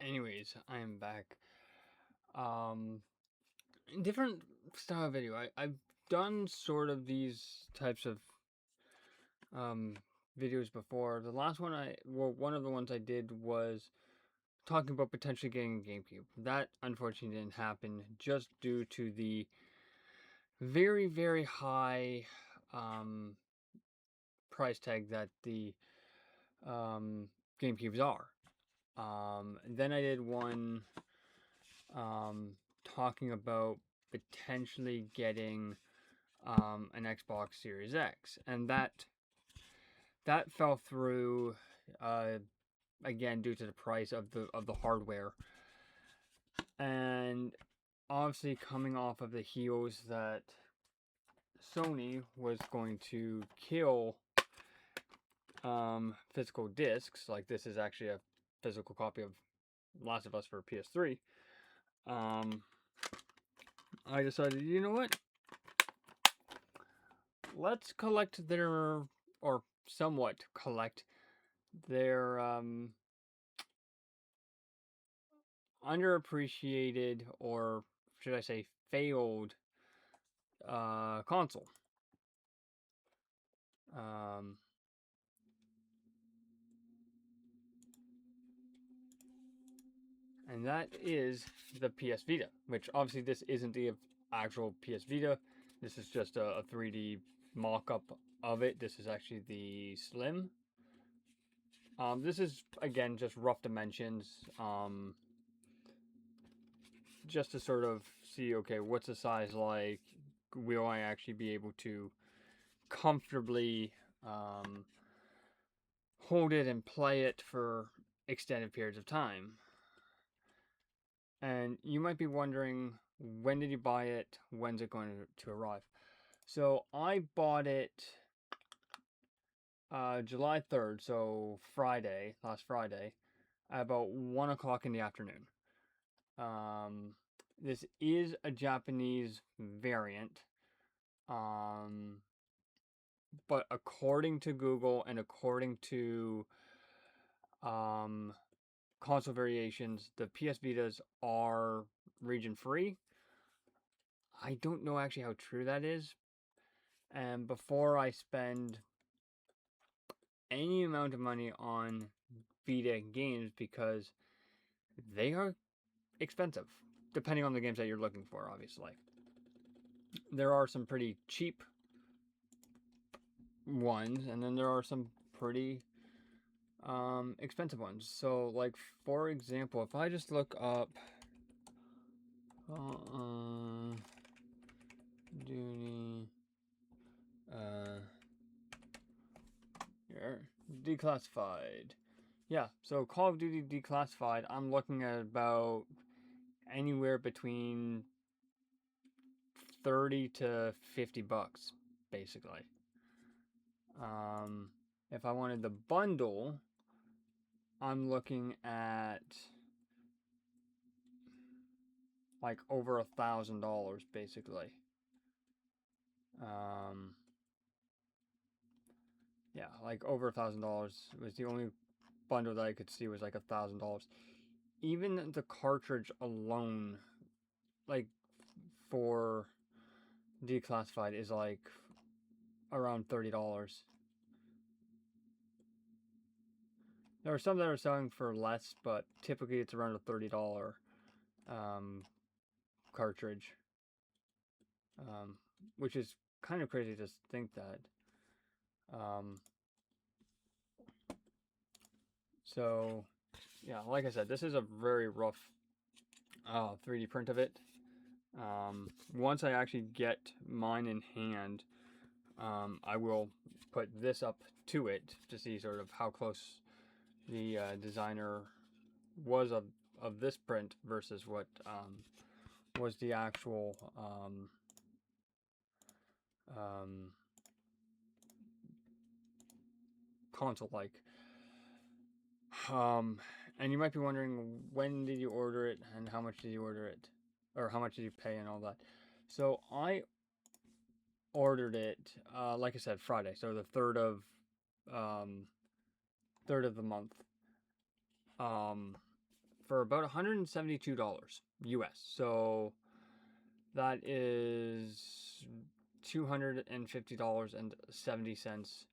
Anyways, I am back. Um, Different style video. I've done sort of these types of um videos before. The last one one of the ones I did was talking about potentially getting a GameCube. That unfortunately didn't happen just due to the very high um price tag that the um GameCubes are. Then I did one um, talking about potentially getting an Xbox Series X, and that fell through again due to the price of the hardware, and obviously coming off of the heels that Sony was going to kill physical discs. Like this is actually a physical copy of Last of Us for PS3. Um, I decided, you know what? Let's collect their, or somewhat collect their underappreciated, or should I say failed console. Um, and that is the PS Vita, which obviously this isn't the actual PS Vita. This is just a 3D mock-up of it. This is actually the Slim. This is, again, just rough dimensions. Just to sort of see, okay, what's the size like? Will I actually be able to comfortably hold it and play it for extended periods of time? And you might be wondering, when did you buy it? When's it going to arrive? So I bought it July 3rd, so Friday, last Friday, at about 1 o'clock in the afternoon. This is a Japanese variant. But according to Google and according to console variations, the PS Vitas are region free. I don't know actually how true that is. And before I spend any amount of money on Vita games, because they are expensive, depending on the games that you're looking for, obviously. There are some pretty cheap ones, and then there are some pretty expensive ones. So, like, for example, if I just look up Duty here, Declassified. Yeah, so Call of Duty Declassified, I'm looking at about anywhere between 30 to 50 bucks, basically. If I wanted the bundle, I'm looking at like over $1,000, basically. Yeah, like over $1,000 was the only bundle that I could see was like $1,000. Even the cartridge alone, like for Declassified, is like around $30. There are some that are selling for less, but typically it's around a $30 cartridge, which is kind of crazy to think that. So, yeah, like I said, this is a very rough 3D print of it. Once I actually get mine in hand, I will put this up to it to see sort of how close the designer was of this print versus what was the actual console like. And you might be wondering, when did you order it and how much did you order it, or how much did you pay and all that. So I ordered it, like I said, Friday, so the third of the month. for about $172 US. So that is $250.70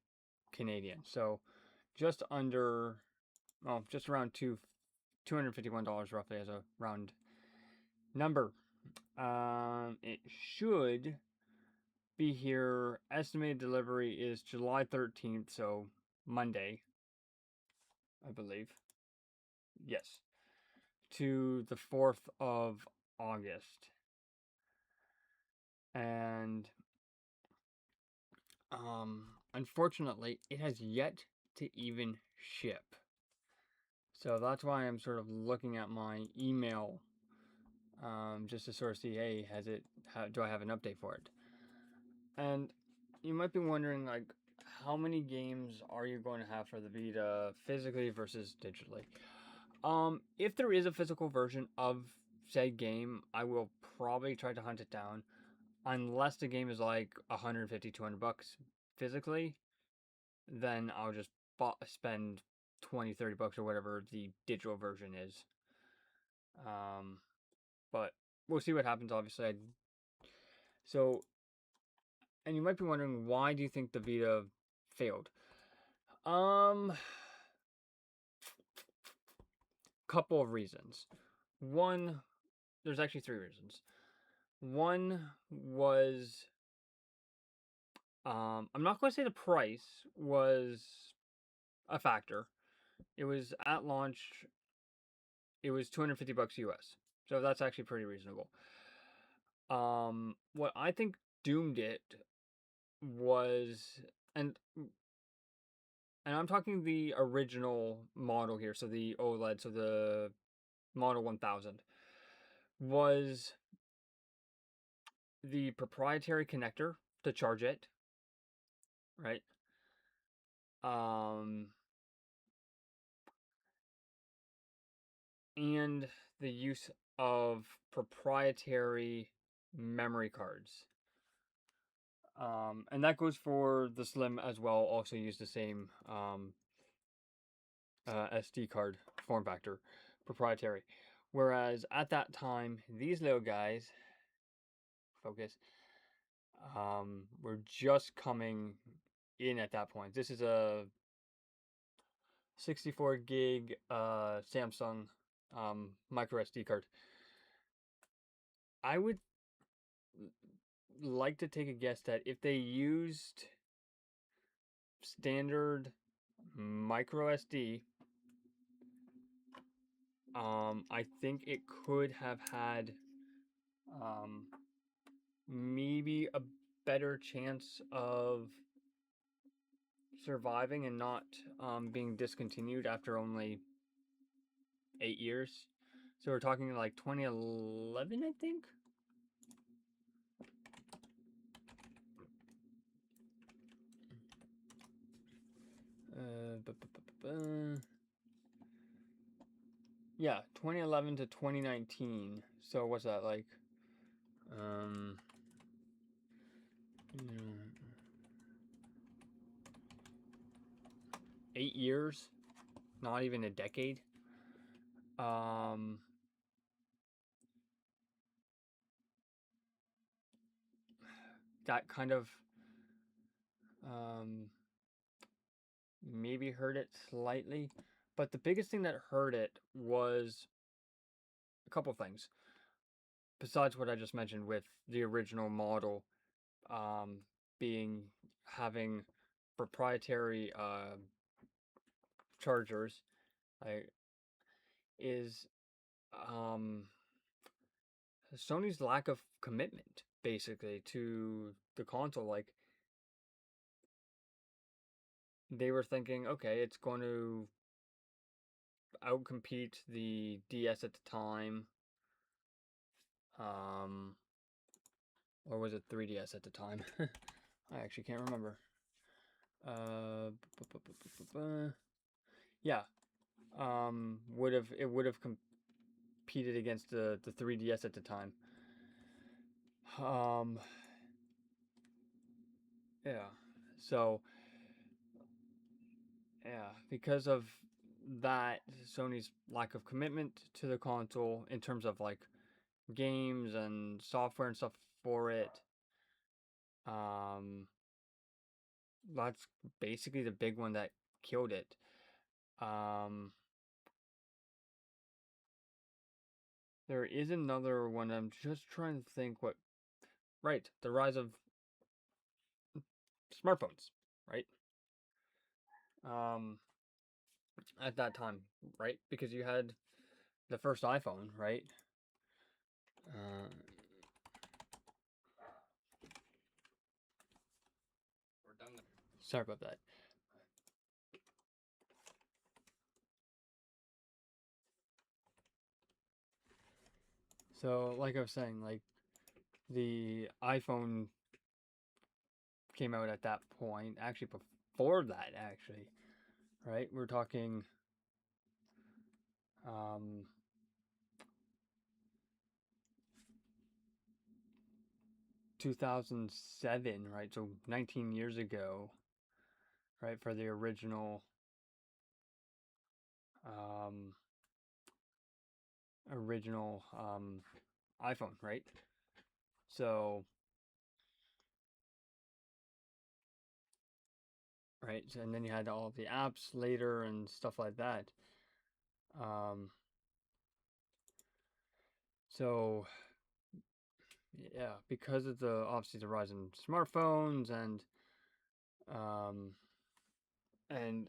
Canadian. So just under, well, just around $251 roughly as a round number. It should be here. Estimated delivery is July 13th, so Monday, I believe. Yes. To the 4th of August. And unfortunately, it has yet to even ship. So that's why I'm sort of looking at my email, just to sort of see, hey, do I have an update for it? And you might be wondering, like, how many games are you going to have for the Vita physically versus digitally? If there is a physical version of said game, I will probably try to hunt it down, unless the game is like 150, 200 bucks physically. Then I'll just spend 20, 30 bucks or whatever the digital version is. But we'll see what happens, obviously. So, and you might be wondering, why do you think the Vita failed? Couple of reasons. One, there's actually three reasons. One was, I'm not going to say the price was a factor. It was at launch, it was 250 bucks US. So that's actually pretty reasonable. What I think doomed it was, and I'm talking the original model here, so the OLED, so the Model 1000, was the proprietary connector to charge it, right? And the use of proprietary memory cards. And that goes for the Slim as well, also use the same SD card form factor, proprietary. Whereas at that time, these little guys, focus, were just coming in at that point. This is a 64 gig Samsung micro SD card. I would like to take a guess that if they used standard micro SD, I think it could have had maybe a better chance of surviving and not being discontinued after only 8 years. So we're talking like 2011, I think. Yeah, 2011 to 2019. So what's that like? 8 years, not even a decade. That kind of maybe hurt it slightly, but the biggest thing that hurt it was a couple things. Besides what I just mentioned with the original model having proprietary chargers, is Sony's lack of commitment basically to the console. Like, they were thinking, okay, it's going to outcompete the DS at the time, or was it 3DS at the time? I actually can't remember. Yeah, it would have competed against the 3DS at the time. Yeah, so yeah, because of that Sony's lack of commitment to the console in terms of like games and software and stuff for it. Um, that's basically the big one that killed it. Um, there is another one. I'm just trying to think what. Right, the rise of smartphones. Right. Um, at that time, right, because you had the first iPhone, right? Uh, Sorry about that. So, like I was saying, like the iPhone came out at that point. Actually, before that, actually, right? We're talking um, 2007, right? So 19 years ago, right? For the um, original iPhone, right? So, right, and then you had all the apps later and stuff like that. Um, so yeah, because of the obviously the rise in smartphones um, and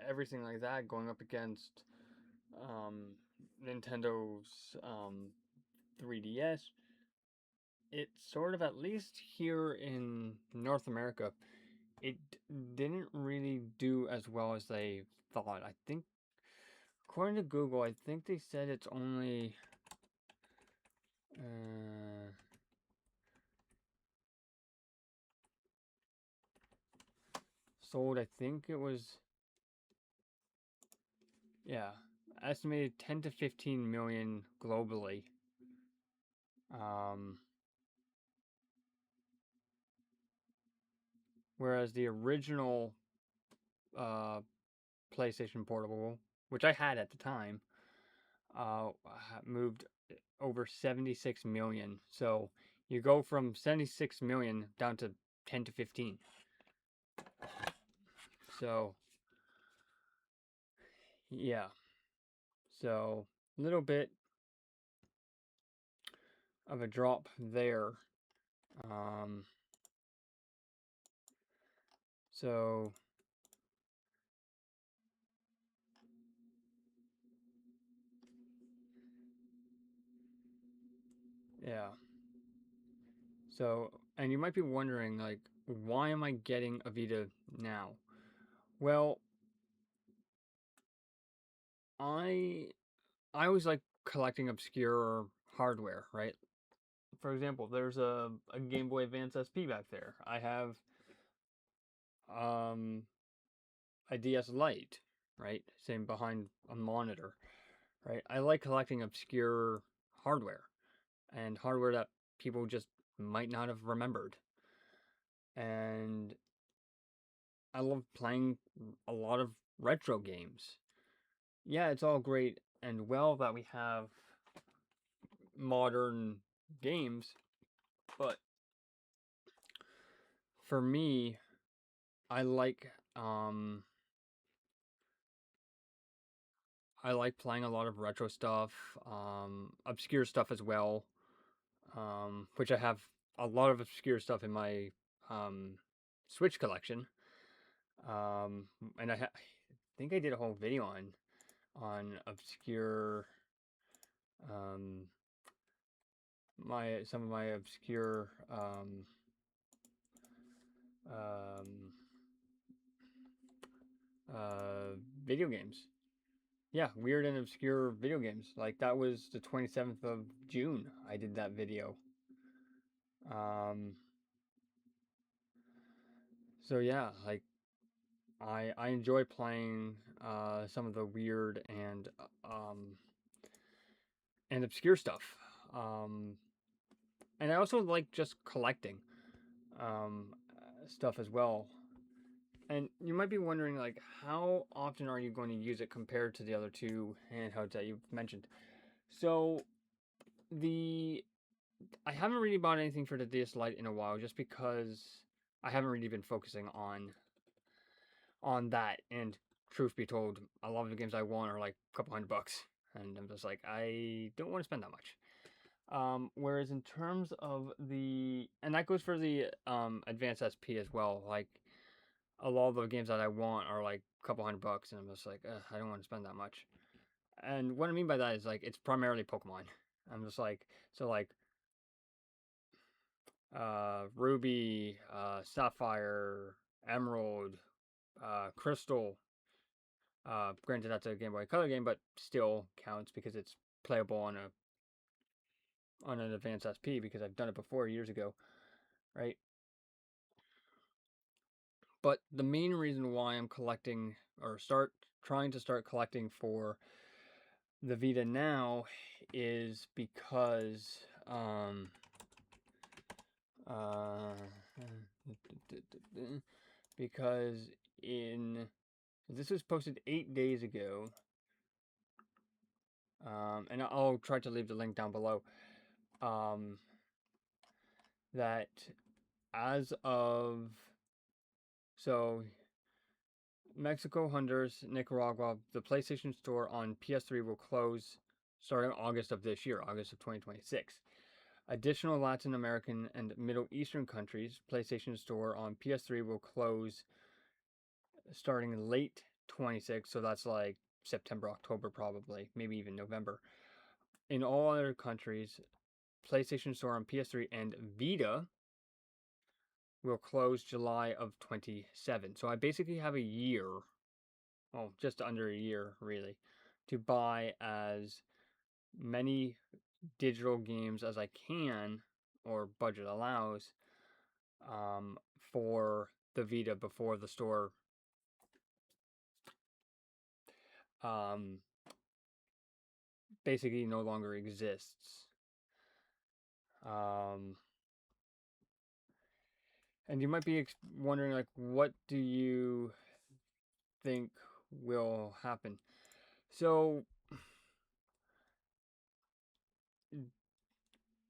everything like that, going up against um, Nintendo's 3DS, it sort of, at least here in North America, it didn't really do as well as they thought. I think, according to Google, I think they said it's only uh, sold, I think it was, yeah, estimated 10 to 15 million globally. Um, whereas the original uh, PlayStation Portable, which I had at the time, moved over 76 million. So you go from 76 million down to 10 to 15. So yeah, so a little bit of a drop there. Um, so yeah. So, and you might be wondering, like, why am I getting a Vita now? Well, I I always like collecting obscure hardware, right? For example, there's a Game Boy Advance SP back there. I have um, a DS Lite, right? Same behind a monitor, right? I like collecting obscure hardware and hardware that people just might not have remembered. And I love playing a lot of retro games. Yeah, it's all great and well that we have modern games, but for me, I like um I like playing a lot of retro stuff, obscure stuff as well, which I have a lot of obscure stuff in my um, Switch collection, um, and I think I did a whole video on obscure um, my some of my obscure um, uh, video games. Yeah, weird and obscure video games. Like that was the 27th of June. I did that video. Um, so yeah, like I enjoy playing some of the weird and obscure stuff. Um, and I also like just collecting stuff as well. And you might be wondering, like, how often are you going to use it compared to the other two handhelds that you've mentioned? So, the I haven't really bought anything for the DS Lite in a while, just because I haven't really been focusing on that. And truth be told, a lot of the games I want are like a couple $100, and I'm just like, I don't want to spend that much. Whereas in terms of and that goes for the Advanced SP as well. Like, a lot of the games that I want are like a couple $100, and I'm just like, I don't want to spend that much. And what I mean by that is, like, it's primarily Pokemon. I'm just like, so like, Ruby, Sapphire, Emerald, Crystal. Granted, that's a Game Boy Color game, but still counts because it's playable on an Advanced SP, because I've done it before years ago, right? But the main reason why I'm collecting, or trying to start collecting for the Vita now, is because uh, because in this was posted 8 days ago, and I'll try to leave the link down below. That as of Mexico, Honduras, Nicaragua, the PlayStation Store on PS3 will close starting August of this year, August of 2026. Additional Latin American and Middle Eastern countries, PlayStation Store on PS3 will close starting late 26, so that's like September, October, probably, maybe even November. In all other countries, PlayStation Store on PS3 and Vita will close July of 27. So I basically have a year, well, just under a year, really, to buy as many digital games as I can, or budget allows, for the Vita before the store um, basically no longer exists. Um, and you might be wondering, like, what do you think will happen? So,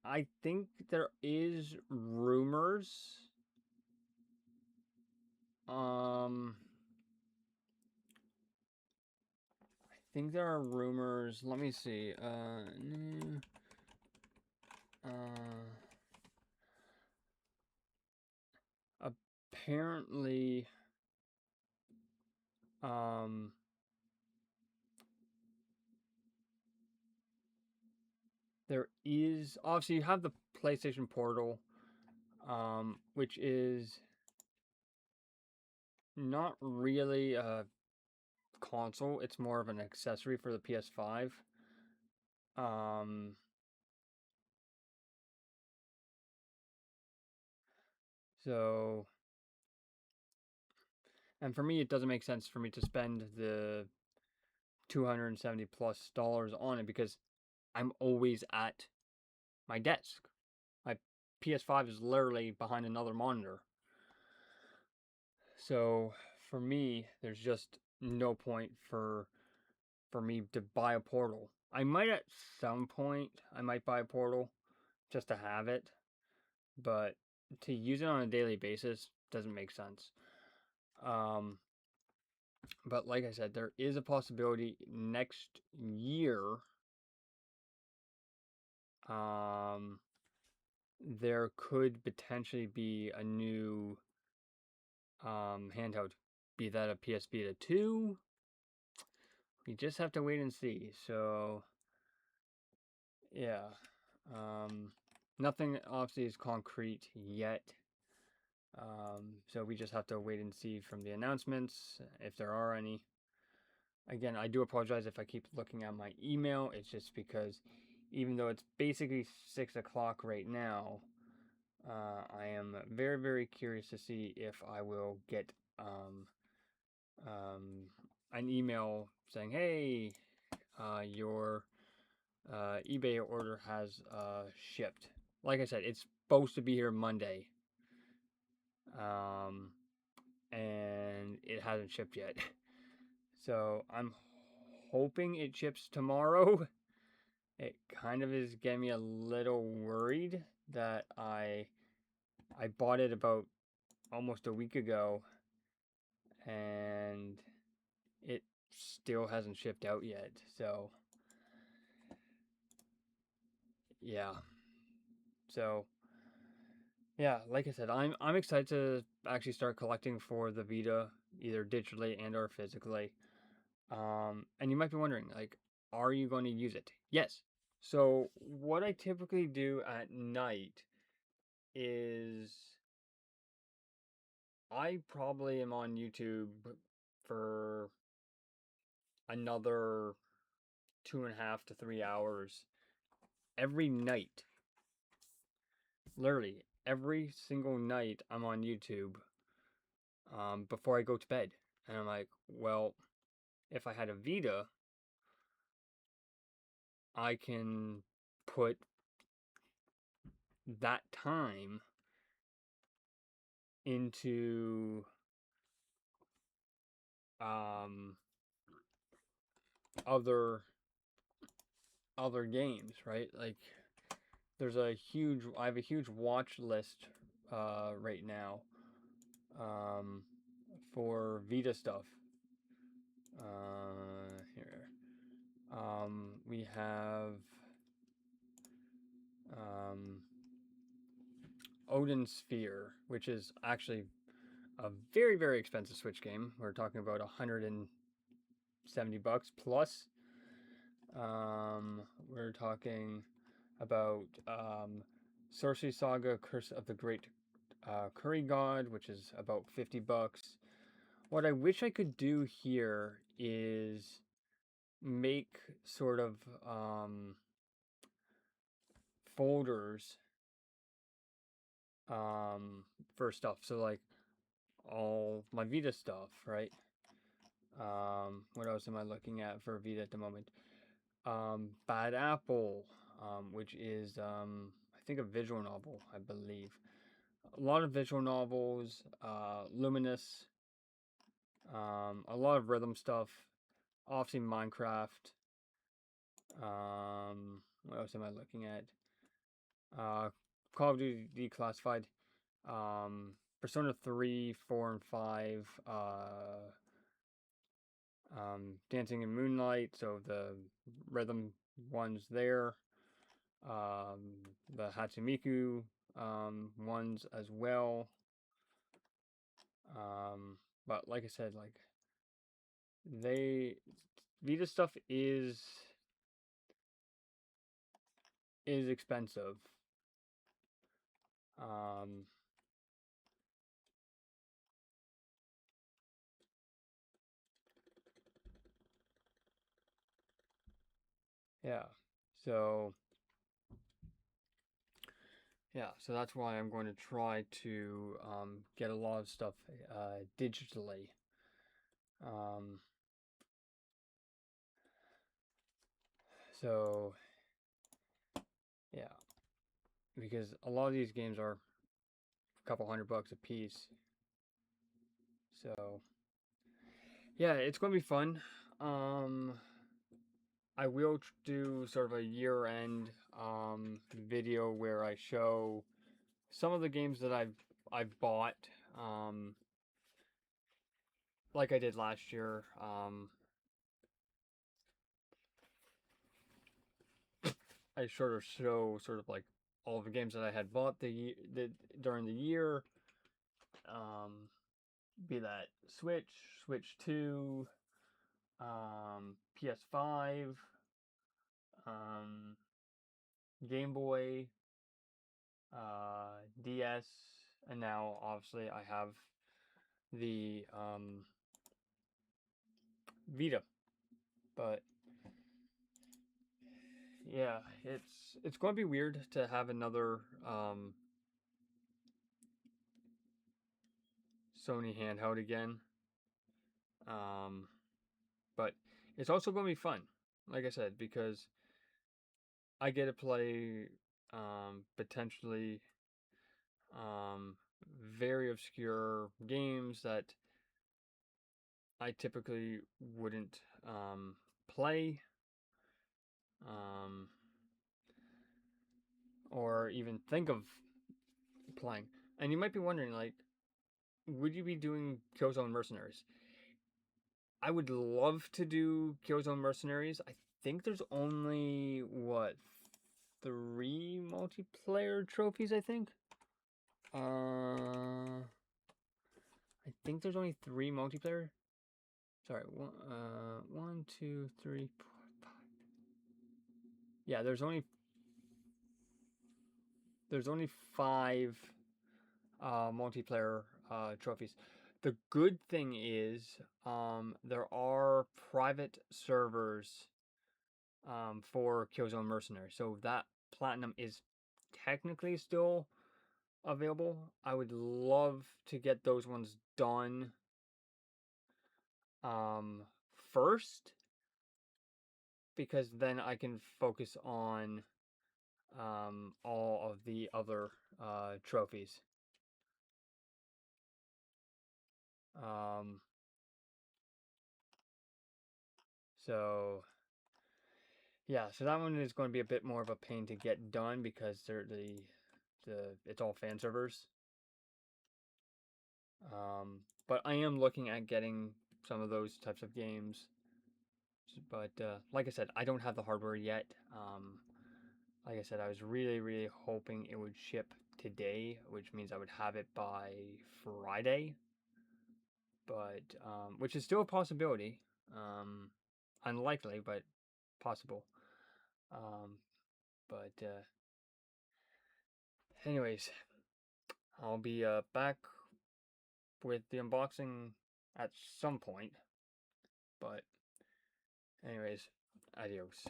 I think there is rumors. I think there are rumors. Let me see. Uh, Apparently, um, there is, obviously, you have the PlayStation Portal, which is not really a console. It's more of an accessory for the PS5. Um, so, and for me, it doesn't make sense for me to spend the $270 plus on it, because I'm always at my desk. My PS5 is literally behind another monitor. So for me, there's just no point for me to buy a Portal. I might at some point, I might buy a Portal just to have it, but to use it on a daily basis doesn't make sense. But like I said, there is a possibility next year, there could potentially be a new handheld, be that a PS Vita 2. You just have to wait and see. So, yeah. Nothing obviously is concrete yet. So we just have to wait and see from the announcements, if there are any. Again, I do apologize if I keep looking at my email. It's just because, even though it's basically 6 o'clock right now, I am very, very curious to see if I will get an email saying, hey, your eBay order has shipped. Like I said, it's supposed to be here Monday. and it hasn't shipped yet. So I'm hoping it ships tomorrow. It kind of is getting me a little worried that I bought it about almost a week ago, and it still hasn't shipped out yet. So yeah. So yeah, like I said, I'm excited to actually start collecting for the Vita, either digitally and or physically. And you might be wondering, like, are you going to use it? Yes. So what I typically do at night is I probably am on YouTube for another 2.5 to 3 hours every night. Literally, every single night I'm on YouTube before I go to bed. And I'm like, well, if I had a Vita, I can put that time into um, other games, right? Like I have a huge watch list right now um, for Vita stuff. Here, we have um, Odin Sphere, which is actually a very, very expensive Switch game. We're talking about $170 plus. We're talking about Sorcery Saga: Curse of the Great Curry God, which is about $50. What I wish I could do here is make sort of folders for stuff. So like all my Vita stuff, right? What else am I looking at for Vita at the moment? Bad Apple, which is I think a visual novel, I believe. A lot of visual novels, Luminous, a lot of rhythm stuff, obviously Minecraft. What else am I looking at? Call of Duty Declassified, Persona 3, 4, and 5, Dancing in Moonlight, so the rhythm ones there, the Hatsumiku ones as well. But like I said, like Vita stuff is expensive. Um, yeah. So yeah, so that's why I'm going to try to get a lot of stuff digitally. Um, so yeah, because a lot of these games are a couple $100 a piece. So yeah, it's going to be fun. I will do sort of a year-end video where I show some of the games that I've bought, like I did last year. I sort of show sort of like all the games that I had bought during the year. Be that Switch 2, PS5, um, Game Boy, DS, and now obviously I have the Vita. But yeah, it's going to be weird to have another Sony handheld again. But it's also going to be fun, like I said, because I get to play potentially very obscure games that I typically wouldn't play, um, or even think of playing. And you might be wondering, like, would you be doing Killzone Mercenaries? I would love to do Killzone Mercenaries. I think there's only, what, 3 multiplayer trophies, I think? I think there's only 3 multiplayer. Sorry, one, two, three, four, five. Yeah, there's only 5 multiplayer trophies. The good thing is, there are private servers for Killzone Mercenary, so that platinum is technically still available. I would love to get those ones done um, first, because then I can focus on all of the other trophies. Um, so yeah, so that one is going to be a bit more of a pain to get done because it's all fan servers. But I am looking at getting some of those types of games. But like I said, I don't have the hardware yet. Like I said, I was really, really hoping it would ship today, which means I would have it by Friday. But which is still a possibility. Unlikely, but possible. Um, but anyways, I'll be back with the unboxing at some point. But anyways, adios.